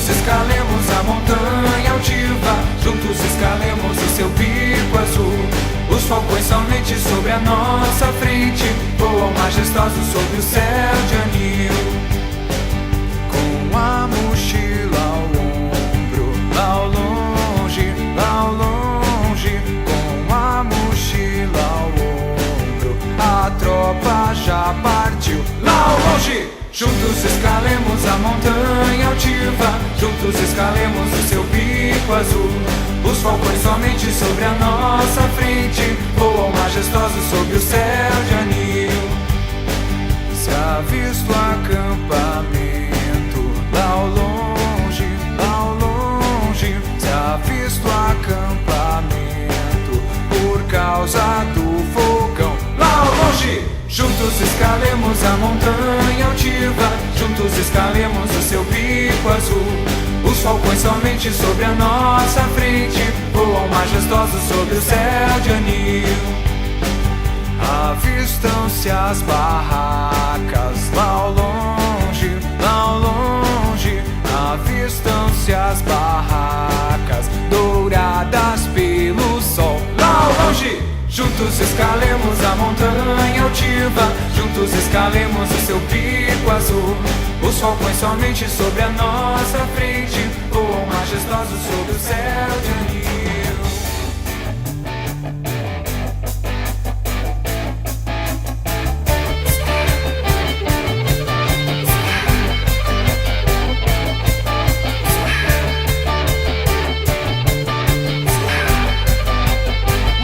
Juntos escalemos a montanha altiva, juntos escalemos o seu pico azul. Os falcões somente sobre a nossa frente voam majestosos sob o céu de anil. Com a mochila ao ombro, lá ao longe, com a mochila ao ombro, a tropa já partiu. Lá ao longe, juntos escalemos a montanha altiva, juntos escalemos o seu pico azul. Os falcões somente sobre a nossa frente voam majestosos sob o céu de anil. Se avisto acampamento lá ao longe, se avisto acampamento por causa do fogão. Lá ao longe, juntos escalemos a montanha altiva, juntos escalemos o seu pico azul. Os falcões somente sobre a nossa frente voam majestosos sob o céu de anil. Avistam-se as barracas lá ao longe, avistam-se as barracas douradas pelo sol. Lá ao longe, juntos escalemos a montanha altiva, juntos escalemos o seu pico azul. Os falcões somente sobre a nossa frente voam majestosos sob o céu de anil.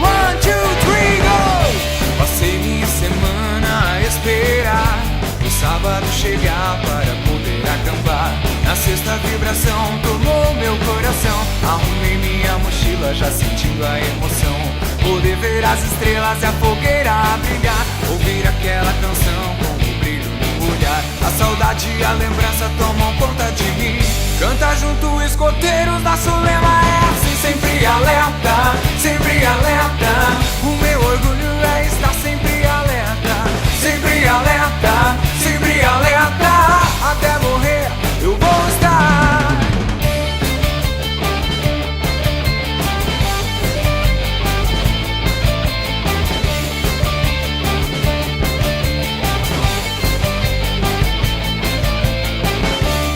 One, two, three, go! Passei minha semana a esperar o sábado chegar para poder acampar. Na sexta a vibração tomou meu coração. Arrumei minha mochila já sentindo a emoção. Poder ver as estrelas e a fogueira a brilhar. Ouvir aquela canção com o brilho no olhar. A saudade e a lembrança tomam conta de mim. Canta junto, escoteiros, nosso lema é assim. Sempre alerta, sempre alerta. O meu orgulho é estar sempre alerta. Sempre alerta, sempre alerta. Até morrer eu vou estar.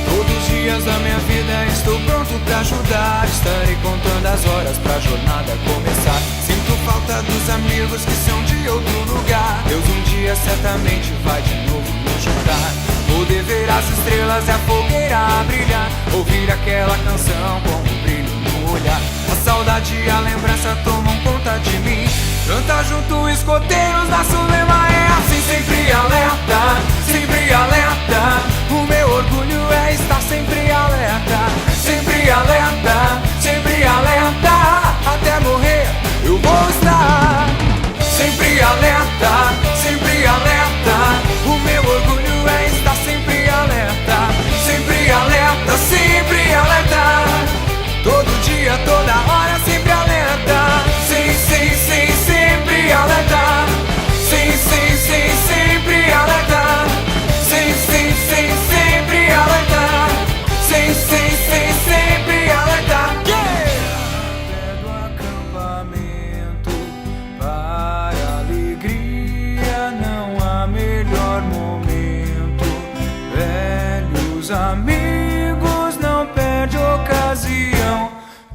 Todos os dias da minha vida estou pronto pra ajudar. Estarei contando as horas pra jornada começar. Sinto falta dos amigos que são de outro lugar. Deus um dia certamente vai de novo nos juntar. Poder ver as estrelas e a fogueira a brilhar. Ouvir aquela canção com um brilho no olhar. A saudade e a lembrança tomam conta de mim. Canta junto, escoteiros, nosso lema é assim. Sempre alerta, sempre alerta. O meu orgulho é estar sempre alerta. Sempre alerta, sempre alerta. Até morrer eu vou estar. Sempre alerta, sempre alerta. O meu orgulho é estar sempre alerta. Sempre alerta, sempre alerta. Todo dia, toda hora, sempre alerta. Sim, sim, sim, sempre alerta. Sim, sim, sim, sempre alerta. Sim, sim, sim, sempre alerta. Sim, sim, sim, sempre alerta. Pé do acampamento para alegria, não há melhor momento. Velhos amigos, não perde ocasião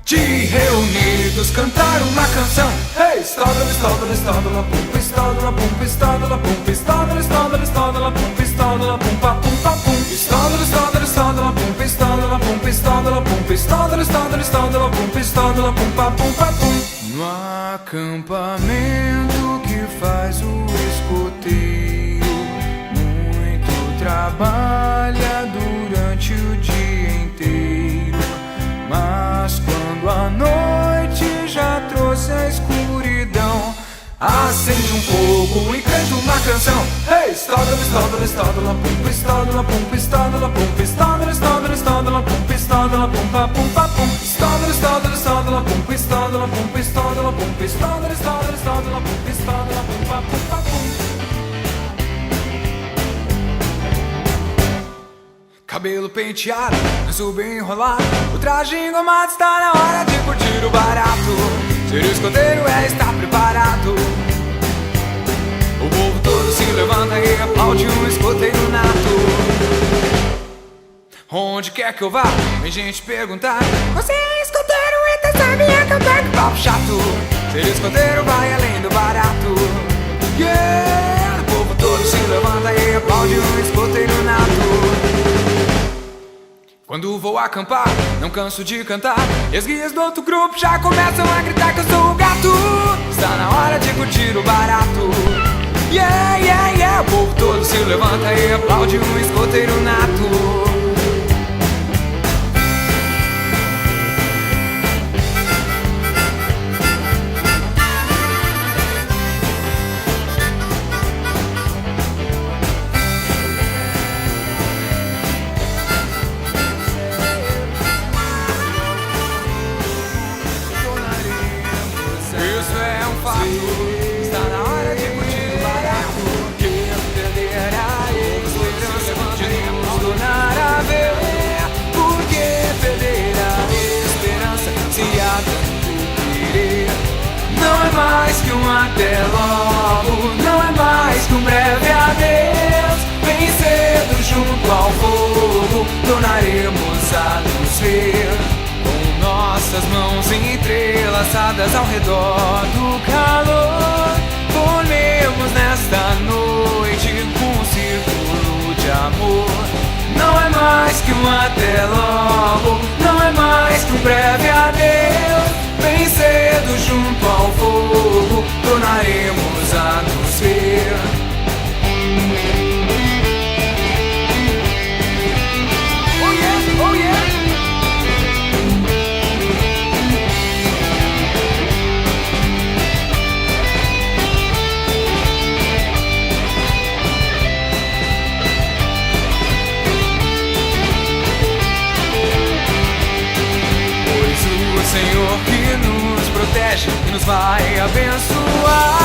de reunidos cantar uma canção. Hey, estádala, estádala, estádala, pum, estádala, pum, estádala, pum, estádala, estádala, estádala, pum, estádala, pum, pa, pum, pa, pum. Estádala, estádala, estádala, pum, estádala, pum, estádala, pum, estádala, estádala, estádala, pum, estádala, pum, pa, pum, pa, pum. No acampamento que faz o escoteiro, muito trabalha durante o dia inteiro. Mas quando a noite já trouxe a escuridão, acende um fogo e canta uma canção. Hey, estádala, estádala, estádala, pum, estádala, pum, estádala, pum, estádala, estádala, estádala, pum, estádala, pum, pa, pum, pa, pum. Estádala, estádala, estádala, pum, estádala, pum, estádala, pum, estádala, estádala, estádala, pum, estádala, pum, pa, pum, pa, pum. cabelo penteado, lenço bem enrolado, o traje engomado, está na hora de curtir o barato. Ser escoteiro é estar preparado. O povo todo se levanta e aplaude um escoteiro nato. Onde quer que eu vá, vem gente perguntar: você é escoteiro, então sabia que eu pego papo chato. Ser escoteiro vai além do barato. Yeah! O povo todo se levanta e aplaude um escoteiro nato. Quando vou acampar, não canso de cantar, e as guias do outro grupo já começam a gritar que eu sou o gato. Está na hora de curtir o barato. Yeah, yeah, yeah! O povo todo se levanta e aplaude um escoteiro nato. Isso é um fato, está na hora de curtir o barato. Que perder a esperança, diremos tornar a ver. Porque perder a esperança se há tanto querer. Não é mais que um até logo, não é mais que um breve adeus. Bem cedo junto ao fogo, tornaremos a nos ver. Nossas mãos entrelaçadas ao redor do calor, formemos nesta noite um círculo de amor. Não é mais que um até logo, não é mais que um breve adeus. Bem cedo junto ao fogo, tornaremos a nos ver. Oh yeah, oh yeah. Senhor que nos protege e nos vai abençoar.